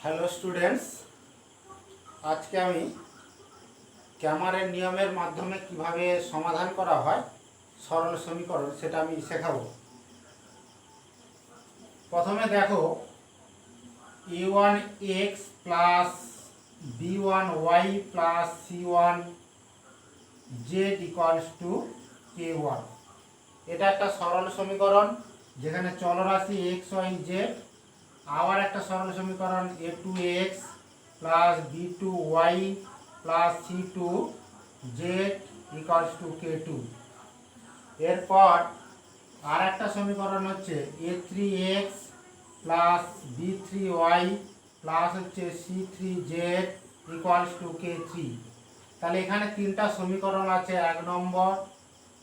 Hello students, আজকে আমি ক্যামারের নিয়মের মাধ্যমে কিভাবে সমাধান করা হয় সরল সমীকরণ সেটা আমি শেখাবো। প্রথমে দেখো, a1x plus b1y plus c1z equals to k1। এটা একটা সরল সমীকরণ যেখানে চলরাশি x y z। আবার একটা সরল সমীকরণ a2x plus b2y plus c2z equals to k2। এরপর আর একটা সমীকরণ হচ্ছে a3x প্লাস b3y প্লাস হচ্ছে c3z ইকুয়ালস টু k3। তাহলে এখানে তিনটা সমীকরণ আছে, 1 নম্বর,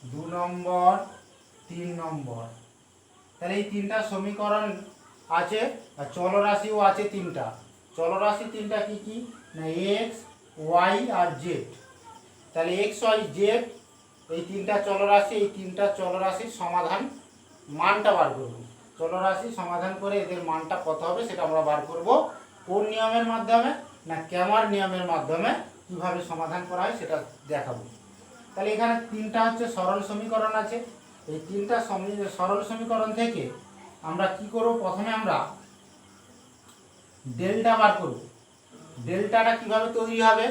2 নম্বর, 3 নম্বর। তাহলে এই তিনটা সমীকরণ আছে, আর চলরাশিও আছে তিনটা। চলরাশি তিনটা কি কি না, এক্স, ওয়াই আর জেড। তাহলে এক্স, ওয়াই, জেড এই তিনটা চলরাশি, এই তিনটা চলরাশির সমাধান মানটা বার করব। চলরাশি সমাধান করে এদের মানটা কত হবে সেটা আমরা বার করব। কোন নিয়মের মাধ্যমে না, ক্যামার নিয়মের মাধ্যমে কিভাবে সমাধান করা হয় সেটা দেখাবো। তাহলে এখানে তিনটা হচ্ছে সরল সমীকরণ আছে। এই তিনটা সরল সমীকরণ থেকে আমরা কি করব, প্রথমে আমরা ডেল্টা বার করব। ডেল্টাটা কিভাবে তৈরি হবে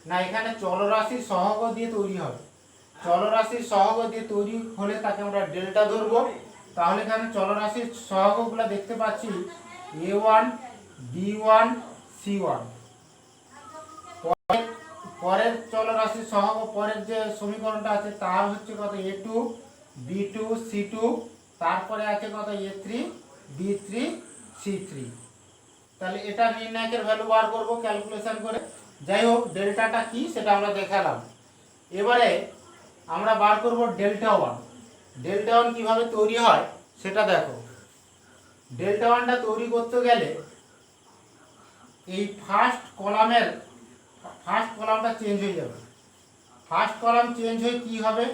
না, এখানে চলরাশির সহগ দিয়ে তৈরি হবে। চলরাশির সহগ দিয়ে তৈরি হলে তাকে আমরা ডেল্টা ধরবো। তাহলে এখানে চলরাশির সহগগুলো দেখতে পাচ্ছি a1 b1 c1। পরের চলরাশির সহগ, পরের যে সমীকরণটা আছে তার হচ্ছে কত a2 b2 c2, তারপরে আছে কত a3 b3 c3। তাহলে এটা নির্ণায়কের ভ্যালু বার করব ক্যালকুলেশন করে। যাই হোক, ডেল্টাটা কি সেটা আমরা দেখালাম। এবারে আমরা বার করব ডেল্টা ওয়ান। ডেল্টা ওয়ান কীভাবে তৈরি হয় সেটা দেখো। ডেল্টা ওয়ানটা তৈরি করতে গেলে এই ফার্স্ট কলামটা চেঞ্জ হয়ে যাবে। ফার্স্ট কলাম চেঞ্জ হয়ে কি হবে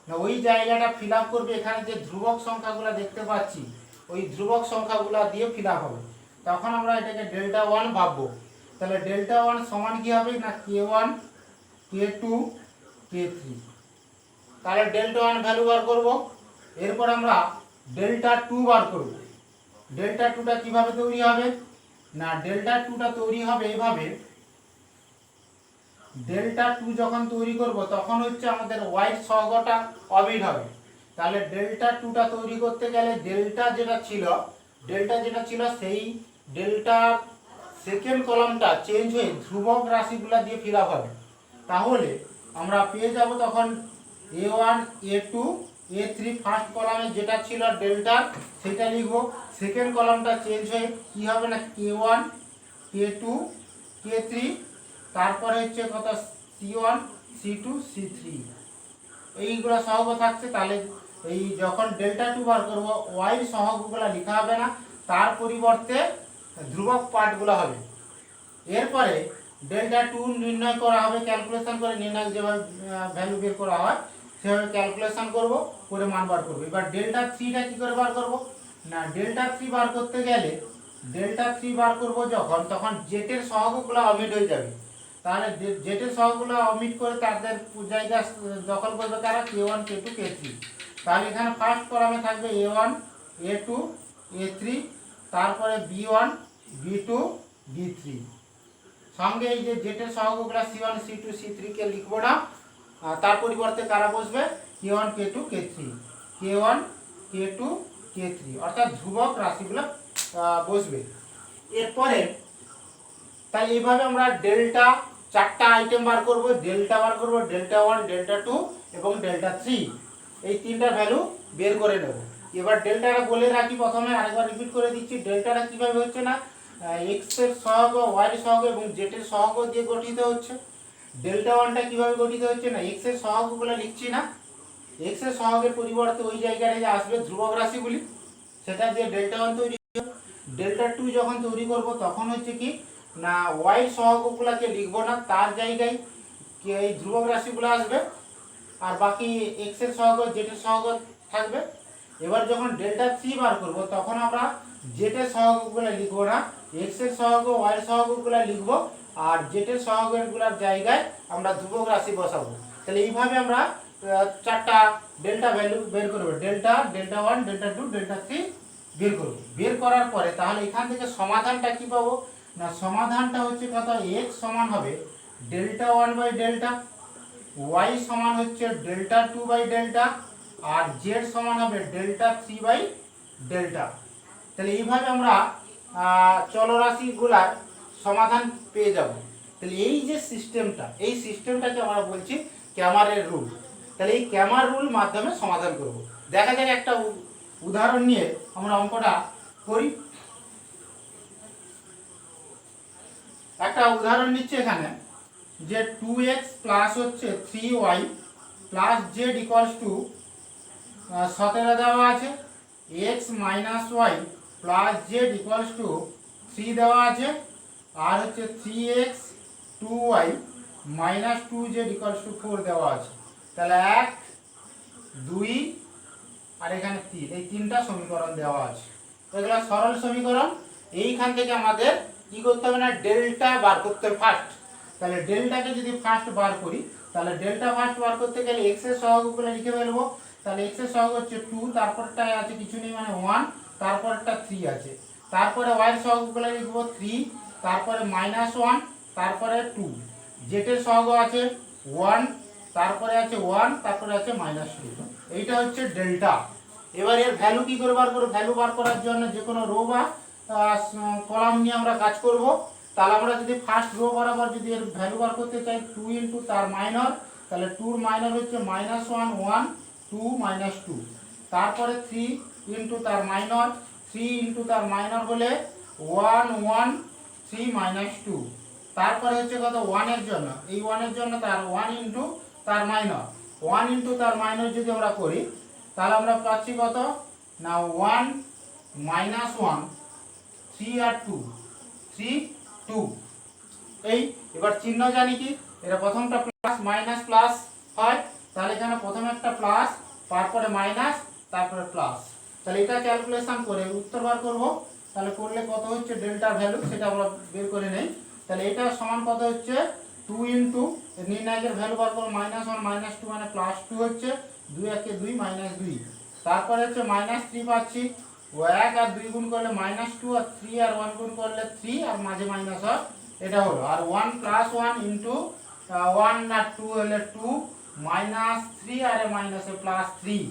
না, ওই জায়গাটা ফিল আপ করবে। এখানে যে ধ্রুবক সংখ্যাগুলো দেখতে পাচ্ছি ওই ধ্রুবক সংখ্যাগুলো দিয়ে ফিল আপ হবে। তখন আমরা এটাকে ডেল্টা ওয়ান ভাববো। তাহলে ডেল্টা ওয়ান সমান কি হবে না, k1 k2 k3। তাহলে ডেল্টা ওয়ান ভ্যালু বার করব। এরপর আমরা ডেল্টা টু বার করব। ডেল্টা টুটা কীভাবে তৈরি হবে না, ডেল্টা টুটা তৈরি হবে এইভাবে। ডেল্টা টু যখন তৈরি করব তখন হচ্ছে আমাদের ওয়াই সহগটা অবিট হবে। তাহলে ডেল্টা টুটা তৈরি করতে গেলে ডেল্টা যেটা ছিল সেই ডেল্টার সেকেন্ড কলামটা চেঞ্জ হয়ে ধ্রুবক রাশিগুলো দিয়ে ফিল আপ হবে। তাহলে আমরা পেয়ে যাব তখন a1 a2 a3 ফার্স্ট কলামে যেটা ছিল ডেল্টা সেটা লিখব। সেকেন্ড কলামটা চেঞ্জ হয়ে কি হবে না, k1 k2 k3, তারপরে হচ্ছে কত c1 c2 c3 এইগুলো সহগ থাকছে। তাহলে এই যখন ডেল্টা টু বার করবো ওয়াই সহগগুলো লেখা হবে না, তার পরিবর্তে ধ্রুবক পার্টগুলো হবে। এরপরে ডেল্টা টু নির্ণয় করা হবে ক্যালকুলেশন করে। নির্ণয় যেভাবে ভ্যালু বের করা হয় সেভাবে ক্যালকুলেশন করব, করে মান বার করবো। এবার ডেল্টা থ্রিটা কী করে বার করব না, ডেল্টা থ্রি বার করতে গেলে ডেল্টা থ্রি বার করবো যখন, তখন জেটের সহগগুলো অমিট হয়ে যাবে। তাহলে জেটের সহগগুলো অমিট করে তাদের জায়গা দখল করবে তারা k1 k2 k3। তাহলে এখানে ফার্স্ট কলামে থাকবে a1 a2 a3, তারপরে b1 b2 b3। সঙ্গে এই যে জেটের সহগগুলো c1 c2 c3 কে লিখবো না, তার পরিবর্তে কারা বসবে k1 k2 k3, k1 k2 k3, অর্থাৎ ধ্রুবক রাশিগুলো বসবে। এরপরে তাই এইভাবে আমরা ডেল্টা চারটা আইটেম বার করব। ডেল্টা বার করব, ডেল্টা ওয়ান, ডেল্টা টু এবং ডেল্টা থ্রি, এই তিনটা ভ্যালু বের করে নেব। এবার ডেল্টাটা বলে রাখি, প্রথমে আরেকবার রিপিট করে দিচ্ছি। ডেল্টাটা কীভাবে হচ্ছে না, এক্সের সহগ, ওয়াইয়ের সহগ এবং জেটের সহগ দিয়ে গঠিত হচ্ছে। ডেল্টা ওয়ানটা কীভাবে গঠিত হচ্ছে না, এক্সের সহগগুলো লিখছি না, এক্সের সহগের পরিবর্তে ওই জায়গায় যে আসবে ধ্রুবক রাশিগুলি সেটা দিয়ে ডেল্টা ওয়ান তৈরি। ডেল্টা টু যখন তৈরি করব তখন হচ্ছে কি না, ওয়াই সহগগুলোকে লিখবো না, তার জায়গায় এই ধ্রুবক রাশিগুলো আসবে, আর বাকি এক্সের সহগ জেটের সহগ থাকবে। এবার যখন ডেল্টা থ্রি বার করব তখন আমরা জেটের সহগগুলো লিখবো না, এক্স এর সহগ ওয়াই এর সহগগুলো লিখবো আর জেড এর সহগগুলোর জায়গায় আমরা ধ্রুবক রাশি বসাবো। তাহলে এইভাবে আমরা চারটা ডেল্টা ভ্যালু বের করব, ডেল্টা, ডেল্টা 1, ডেল্টা 2, ডেল্টা 3 বের করব। বের করার পরে তাহলে এখান থেকে সমাধানটা কি পাবো না, সমাধানটা হচ্ছে কত, x সমান হবে ডেল্টা 1 বাই ডেল্টা, y সমান হচ্ছে ডেল্টা 2 বাই ডেল্টা, আর z সমান হবে ডেল্টা 3 বাই ডেল্টা। তাহলে এইভাবে আমরা চলরাশিগুলার সমাধান পেয়ে যাব। তাহলে এই যে সিস্টেমটা, এই সিস্টেমটাকে আমরা বলছি ক্যামারের রুল। তাহলে এই ক্যামার রুল মাধ্যমে সমাধান করব। দেখা যাক একটা উদাহরণ নিয়ে আমরা অঙ্কটা করি। একটা উদাহরণ নিচ্ছে এখানে যে 2x প্লাস হচ্ছে 3y plus z equals two 17 দেওয়া আছে, x minus y plus z equals to 3 দেওয়া আছে, আর হচ্ছে 3x 2y minus 2z equals to 4 দেওয়া আছে। তাহলে 1, 2 আর এখানে 3, এই তিনটা সমীকরণ দেওয়া আছে। এগুলো সরল সমীকরণ। এইখান থেকে আমাদের কি করতে হবে না, ডেল্টা বার করতে হবে ফার্স্ট। তাহলে ডেল্টাকে যদি ফার্স্ট বার করি, তাহলে ডেল্টা ফার্স্ট বার করতে গেলে এক্স এর সহগগুলো লিখে ফেলবো। তাহলে এক্স এর সহগ হচ্ছে 2, তারপরটা আছে কিছু নেই মানে 1, তারপরটা 3 আছে, তারপরে ওয়াই এর সহগগুলো লিখবো 3, তারপরে -1, তারপরে 2, জেড এর সহগ আছে 1, তারপরে আছে 1, তারপরে আছে -2। এইটা হচ্ছে ডেল্টা। এবার এর ভ্যালু কি করে বার করব, ভ্যালু বার করার জন্য যে কোনো রো বা কলাম নিয়ে আমরা কাজ করব। তাহলে আমরা যদি ফার্স্ট রো বরাবর যদি এর ভ্যালু বার করতে চাই 2 ইনটু তার মাইনর, তাহলে 2 এর মাইনর হচ্ছে -1, 1, 2, -2, তারপরে 3 ইনটু তার মাইনর, 3 ইনটু তার মাইনর হলে 1, 1, 3, -2, তারপরে হচ্ছে কত 1 এর জন্য, এই 1 এর জন্য তার 1 ইনটু তার মাইনর, 1 ইনটু তার মাইনর যদি আমরা করি তাহলে আমরা পাচ্ছি কত না 1, -1, 3 আর 2, 3, 2। এই এবার চিহ্ন জানি কি, এটা প্রথমটা প্লাস মাইনাস প্লাস হয়, তাহলে এখানে প্রথমে একটা প্লাস, তারপরে মাইনাস, তারপরে প্লাস। তাহলে এটা ক্যালকুলেশন করে উত্তর বার করব। তাহলে করলে কত হচ্ছে ডেল্টার ভ্যালু সেটা আমরা বের করে নেই। তাহলে এটা সমান কত হচ্ছে 2 ইনটু নির্ণায়কের ভ্যালু বার করব -1, -2 মানে +2 হচ্ছে 2 একে 2, -2, তারপরে হচ্ছে -3 পাচ্ছি, 1 আর 2 গুণ করলে -2, আর 3 আর 1 গুণ করলে 3, আর মাঝে মাইনাস হয়, এটা হলো। আর 1 + 1 ইনটু 1 আর 2 হলে 2, -3 আর মাইনাসে +3।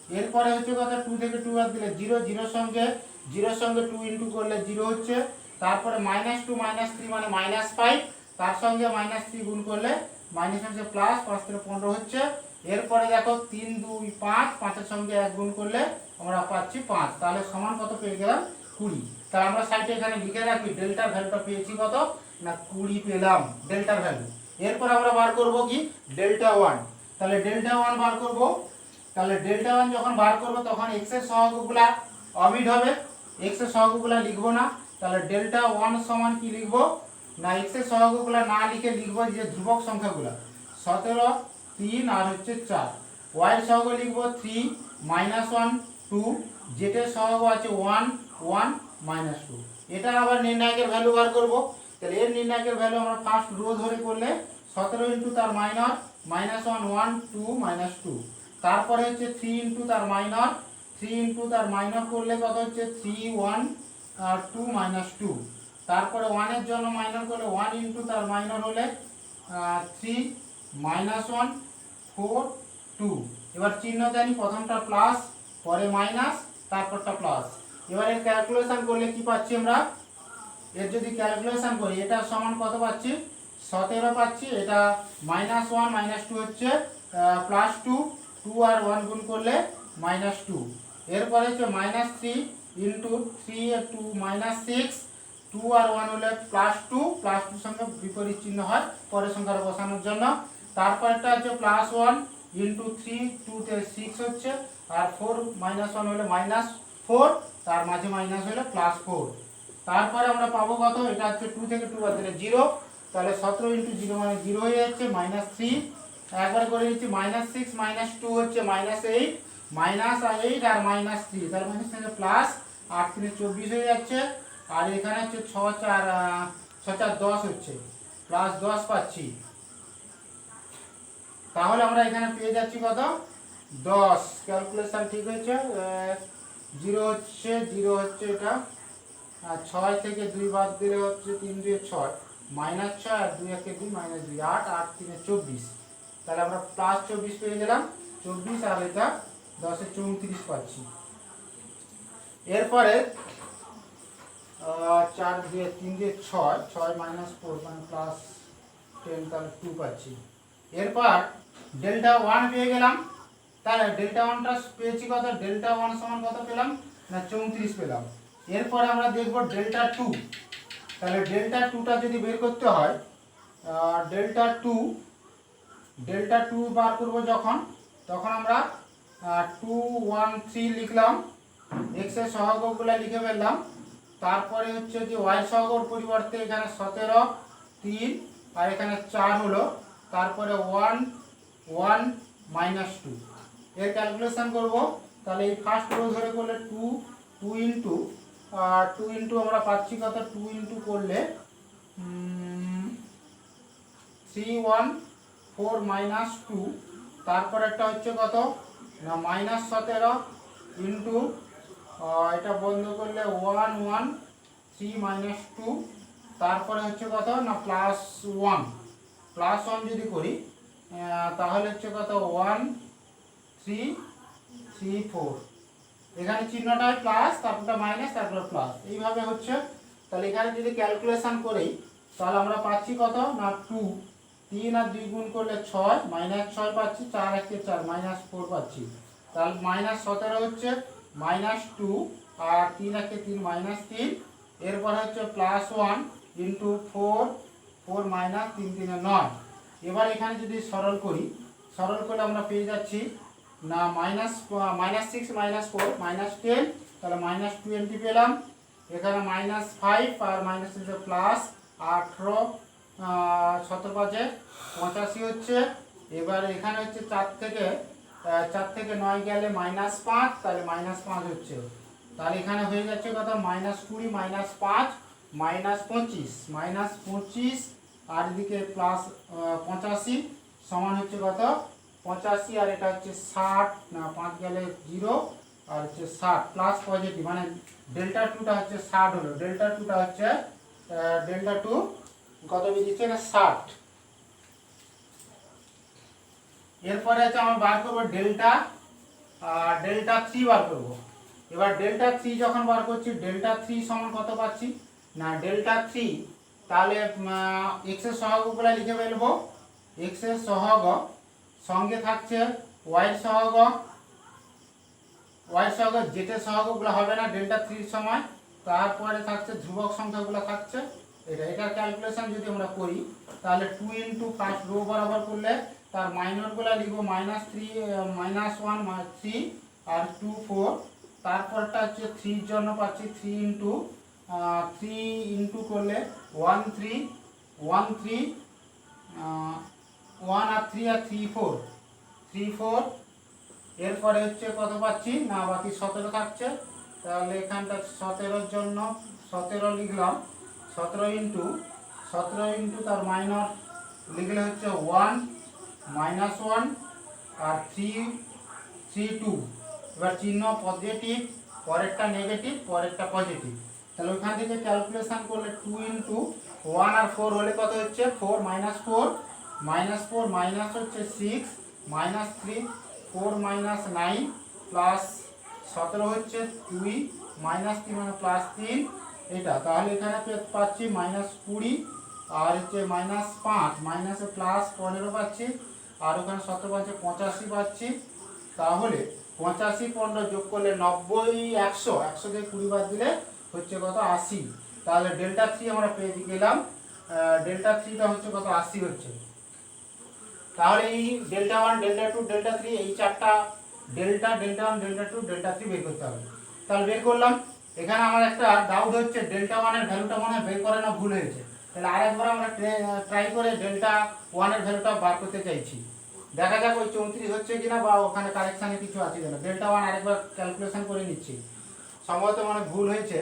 এরপরে হচ্ছে কত 2 থেকে 2 বাদ দিলে 0, 0 সঙ্গে 2 ইনটু করলে 0 হচ্ছে, তারপরে -2 -3 মানে -5, তার সঙ্গে -3 গুণ করলে মাইনাস হচ্ছে প্লাস, 5 থেকে 15 হচ্ছে। এরপরে দেখো 3, 2, 5, 5 এর সঙ্গে 1 গুণ করলে আমরা পাচ্ছি 5, তাহলে সমান কত পেয়ে গেলাম 20। তাহলে আমরা সাইডে এখানে লিখে রাখি ডেল্টার ভ্যালুটা পেয়েছি কত না 20 পেলাম ডেল্টার ভ্যালু। এরপর আমরা বার করব কি ডেল্টা 1। তাহলে ডেল্টা 1 বার করব। তাহলে ডেল্টা 1 যখন বার করব তখন এক্স এর সহগগুলা অমিট হবে, এক্স এর সহগগুলা লিখব না। তাহলে ডেল্টা 1 সমান কি লিখব না, এক্স এর সহগগুলা না লিখে লিখব যে ধ্রুবক সংখ্যাগুলা 17, 3 আর হচ্ছে 4, ওয়াই এর সহগ লিখব 3, -1, 2, জেড এর সহগ আছে 1, 1, -2। এটা আবার নির্ণায়কের ভ্যালু বার করব। তাহলে এর নির্ণায়কের ভ্যালু আমরা ফার্স্ট রো ধরে করলে 17 ইনটু তার মাইনর, -1, 1, 2, -2, তারপরে হচ্ছে 3 ইনটু তার মাইনর, 3 ইনটু তার মাইনর করলে কত হচ্ছে 3, 1 আর 2, -2, তারপরে 1 এর জন্য মাইনর করলে 1 ইনটু তার মাইনর হলে 3, -1, 4, 2। এবার চিহ্ন জানি, প্রথমটা প্লাস, পরে মাইনাস, তারপরটা প্লাস। এবার এর ক্যালকুলেশন করলে কি পাচ্ছি আমরা, এর যদি ক্যালকুলেশন করি এটা সমান কত পাচ্ছি 17 পাচ্ছি, এটা -1, -2 হচ্ছে +2, 2 আর 1 গুণ করলে -2। এরপরে হচ্ছে -3 ইনটু 3 আর 2 -6, 2 আর 1 হলে +2, +2 সঙ্গে বিপরীত চিহ্ন হয় পরের সংখ্যাটা বসানোর জন্য। তারপরটা হচ্ছে +1 ইনটু 3, 2 তে 6 হচ্ছে, আর 4 -1 হলে -4, তার মাঝে মাইনাস হলে +4। তারপরে আমরা পাবো কত, এটা হচ্ছে 2 থেকে 2 বাদ দিলে 0, তাহলে 17 ইনটু 0 মানে 0 হয়ে যাচ্ছে, -3 একবার করে নিচ্ছি, -6 -2 হচ্ছে -8, -8 আর -3, তার মানে প্লাস 8 3 24 হয়ে যাচ্ছে, আর এখানে হচ্ছে 6 4 হচ্ছে +10 পাচ্ছি। তাহলে আমরা এখানে পেয়ে যাচ্ছি কত 10। ক্যালকুলেশন ঠিক হয়েছে। 0 হচ্ছে এটা, আর 6 থেকে 2 বাদ দিলে হচ্ছে 3 2 6 -6 আর 2 1 2 -2 8 8 3 24। তাহলে আমরা +24 পেয়ে গেলাম। 24 আর এটা 10 এ 34 পাচ্ছি। এরপরে 4 2 3 2 6 6 -4 মানে +10, তাহলে 2 পাচ্ছি। এরপর ডেল্টা 1 পেয়ে গেলাম। তাহলে ডেল্টা 1টা পেয়েছি কত, ডেল্টা 1 সমান কত পেলাম না 34 পেলাম। এরপর আমরা দেখব ডেল্টা 2। তাহলে ডেল্টা 2টা যদি বের করতে হয়, ডেল্টা 2 বার করব যখন, তখন আমরা 2 1 3 লিখলাম, এক্স এর সহগগুলো লিখে ফেললাম। তারপরে হচ্ছে যে ওয়াই সহগর পরিবর্তে এখানে 17 3 আর এখানে 4 হলো, তারপরে 1 1 -2 এর ক্যালকুলেশন করব। তাহলে এই ফার্স্ট রো ধরে করলে 2 ইন্টু আমরা পাচ্ছি কত, 2 ইন্টু করলে 3 1 4 -2, তারপর একটা হচ্ছে কত না -17 ইন্টু এটা বন্ধ করলে 1 1 3 -2, তারপরে হচ্ছে কত না +1 যদি করি তাহলে হচ্ছে কত 1 3 3 4। এখানে চিহ্নটা প্লাস, তারপরটা মাইনাস, তারপরে প্লাস, এইভাবে হচ্ছে। তাহলে এখানে যদি ক্যালকুলেশন করি তাহলে আমরা পাচ্ছি কত না 2 3 আর 2 গুণ করলে 6 -6 পাচ্ছি, 4 1 4 -4 পাচ্ছি। তাহলে -17 হচ্ছে -2 আর 3 1 3 -3। এরপর হচ্ছে +1 ইন্টু 4 4 -3 3 9। এবার এখানে যদি সরল করি, সরল করলে আমরা পেয়ে যাচ্ছি না -6 -4 -10, তাহলে -20 পেলাম। এখানে -5 আর মাইনাস প্লাস 18 17 5 85 হচ্ছে। এবার এখানে হচ্ছে 4 থেকে 9 গেলে -5, তাহলে -5 হচ্ছে। তাহলে এখানে হয়ে যাচ্ছে কত -20 -5 -25 আর এদিকে +85 সমান হচ্ছে কত 85, আর এটা হচ্ছে 60 না 5 গেলে 0 আর হচ্ছে 60 প্লাস পজিটিভ, মানে ডেল্টা 2টা হচ্ছে 60 হলো। ডেল্টা 2টা হচ্ছে ডেল্টা 2 কত বেরিয়েছে না 60। এরপরে হচ্ছে আমরা বার করবো ডেল্টা 3 বার করব। এবার ডেল্টা 3 যখন বার করছি, ডেল্টা 3 সমান কত পাচ্ছি না ডেল্টা 3, তাহলে এক্স এর সহগগুলো লিখে ফেলবো। এক্স এর সহগ সঙ্গে থাকছে ওয়াই সহগ, জেটের সহগগুলো হবে না ডেল্টা 3 সময়। তারপরে থাকছে ধ্রুবক সংখ্যাগুলো থাকছে। এটার ক্যালকুলেশন যদি আমরা করি তাহলে 2 ইন্টু ফার্স্ট রো বরাবর করলে তার মাইনরগুলো লিখবো -1 3 আর 2 4। তারপরটা হচ্ছে 3 এর জন্য পাচ্ছি 3 ইন্টু করলে 1 3 1 3 1 আর 3 আর 3 4। এরপরে হচ্ছে কত পাচ্ছি না বাকি 17 থাকছে। তাহলে এখানটা 17 জন্য 17 লিখলাম, 17 ইন্টু তার মাইনর লিখলে হচ্ছে 1 -1 আর 3 2। এবার চিহ্ন পজিটিভ, পরেরটা নেগেটিভ, পরেরটা পজিটিভ। তাহলে ওইখান থেকে ক্যালকুলেশন করলে 2 ইন্টু 1 আর 4 হলে কত হচ্ছে 4 -4 মাইনাস হচ্ছে 6 -3 4 -9 প্লাস 17 হচ্ছে 2 -3 মানে +3 এটা। তাহলে এখানে পাচ্ছি -20 আর হচ্ছে -5 মাইনাসে +15 পাচ্ছি, আর ওখানে 17 পাচ্ছে 85 পাচ্ছি। তাহলে 85 15 যোগ করলে 90 100 থেকে 20 বাদ দিলে হচ্ছে কত 80। তাহলে ডেল্টা 3 আমরা পেয়ে গেলাম। ডেল্টা 3টা হচ্ছে কত 80 হচ্ছে। তাহলে এই ডেল্টা 1 ডেল্টা 2 ডেল্টা 3 এই চারটা ডেল্টা 1 ডেল্টা 2 ডেল্টা 3 বের করতে হবে। তাহলে বের করলাম। এখানে আমার একটা ডাউট হচ্ছে ডেল্টা 1 এর ভ্যালুটা মনে হয় বের করে না ভুল হয়েছে। তাহলে আরেকবার আমরা ট্রাই করে ডেল্টা 1 এর ভ্যালুটা বার করতে চাইছি। দেখা যাক ওই 34 হচ্ছে কিনা বা ওখানে কারেকশানে কিছু আছে কিনা। ডেল্টা 1 আরেকবার ক্যালকুলেশন করে নিচ্ছি, সম্ভবত মানে ভুল হয়েছে।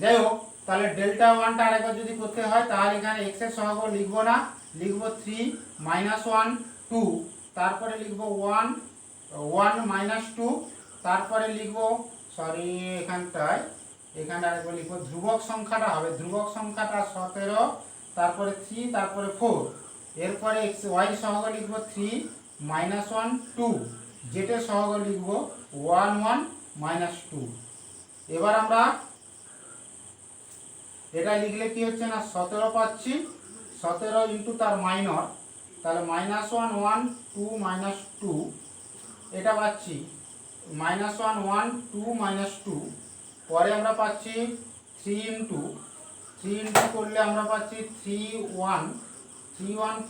যাই হোক, তাহলে ডেল্টা ওয়ানটা আরেকবার যদি করতে হয় তাহলে এখানে এক্স এর সহগ লিখবো না, লিখবো 3 -1 2, তারপরে লিখবো 1 -2, তারপরে লিখবো সরি এখানে আরেকবার লিখবো ধ্রুবক সংখ্যাটা হবে, ধ্রুবক সংখ্যাটা 17, তারপরে 3, তারপরে 4, এরপরে এক্স ওয়াই সহগ লিখবো 3 -1 2, জেটের সহগ লিখবো 1 -2। এবার আমরা এটা লিখলে কি হচ্ছে না 17 পাচ্ছি, 17 ইন্টু তার মাইনর, তাহলে -1 1 2 -2, এটা পাচ্ছি -1 1 2 -2, পরে আমরা পাচ্ছি 3 ইন্টু করলে আমরা পাচ্ছি 3 1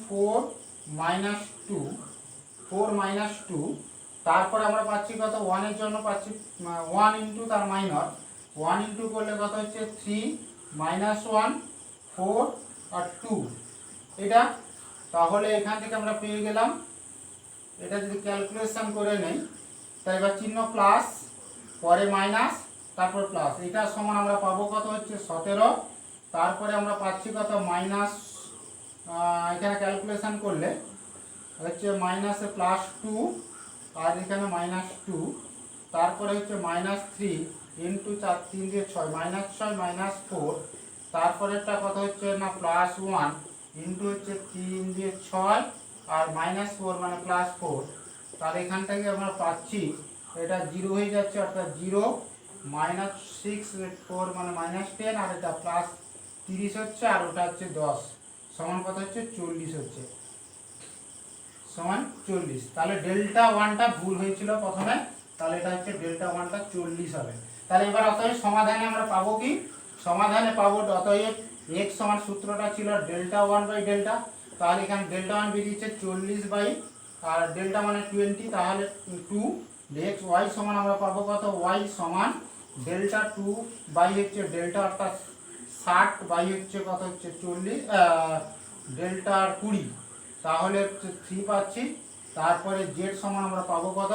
4 -2 4 -2, তারপরে আমরা পাচ্ছি কত 1 এর জন্য পাচ্ছি 1 ইন্টু তার মাইনর, 1 ইন্টু করলে কত হচ্ছে 3 -1 4 আর 2, এটা তাহলে এখান থেকে আমরা পেয়ে গেলাম। এটা যদি ক্যালকুলেশন করে নেই তাই এবার চিহ্ন প্লাস, পরে মাইনাস, তারপর প্লাস, এটা সমান আমরা পাবো কত হচ্ছে 17, তারপরে আমরা পাচ্ছি কত মাইনাস, এখানে ক্যালকুলেশন করলে হচ্ছে মাইনাসে +2 আর এখানে -2, তারপরে হচ্ছে -3 ইন্টু 4 3 দিয়ে 6 -6 -4, তারপরেরটা কত হচ্ছে না +1 ইন্টু হচ্ছে 3 দিয়ে 6 আর -4 মানে +4, তাহলে এখান থেকে আমরা পাচ্ছি এটা 0 হয়ে যাচ্ছে, অর্থাৎ 0 -6 4 মানে -10, আর এটা +30 হচ্ছে, আর ওটা হচ্ছে 10, সমান কত হচ্ছে 40 হচ্ছে, সমান 40। তাহলে ডেল্টা ওয়ানটা ভুল হয়েছিল প্রথমে, তাহলে এটা হচ্ছে ডেল্টা ওয়ানটা 40 হবে। তাহলে এবার অতএব সমাধানে আমরা পাবো কি, সমাধানে পাবো অতএব x সমান সূত্রটা ছিল ডেল্টা ওয়ান বাই ডেল্টা, তাহলে এখানে ডেল্টা ওয়ান বেরিয়েছে 40 বাই, আর ডেল্টা মানে 20, তাহলে 2 x y সমান আমরা পাবো কত y সমান ডেল্টা 2 বাই হচ্ছে ডেল্টা, অর্থাৎ 60 বাই হচ্ছে কত হচ্ছে 40 ডেল্টা 20, তাহলে 3 পাচ্ছি। তারপরে জেড সমান আমরা পাবো কত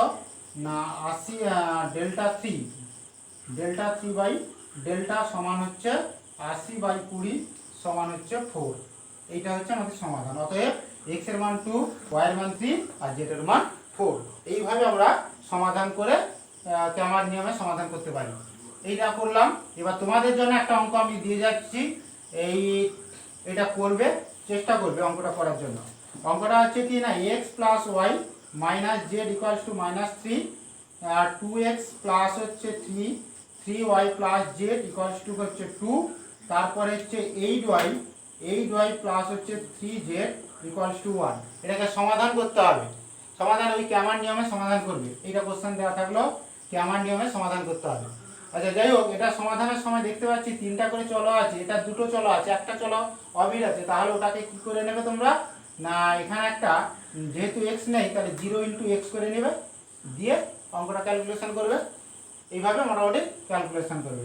না 80 ডেল্টা 3 বাই ডেল্টা সমান হচ্ছে 80 বাই 20 সমান হচ্ছে 4। এইটা হচ্ছে আমাদের সমাধান। অতএব x এর মান 2, y এর মান 3 আর z এর মান 4। এইভাবে আমরা সমাধান করে ক্যামার নিয়মে সমাধান করতে পারি। এইটা করলাম। এবার তোমাদের জন্য একটা অঙ্ক আমি দিয়ে যাচ্ছি, এটা করবে, চেষ্টা করবে অঙ্কটা করার জন্য। অঙ্কটা হচ্ছে কি না x plus y minus z equals to -3, আর 2x প্লাস হচ্ছে 3y plus z equals two হচ্ছে 2, তারপরে হচ্ছে 8y প্লাস হচ্ছে 3z ইকুয়ালস টু 1। এটাকে সমাধান করতে হবে। সমাধান ওই ক্যামার নিয়মে সমাধান করবে। এইটা কোশ্চেন দেওয়া থাকলো, ক্যামার নিয়মে সমাধান করতে হবে। আচ্ছা যাই হোক, এটা সমাধানের সময় দেখতে পাচ্ছি 3টা করে চলো আছে, এটা 2টো চলো আছে, একটা চলো অবির আছে, তাহলে ওটাকে কি করে নেবে তোমরা না এখানে একটা যেহেতু x নেই তাহলে 0 ইন্টু x করে নেবে, দিয়ে অঙ্কটা ক্যালকুলেশন করবে। এইভাবে মোটামুটি ক্যালকুলেশন করবে।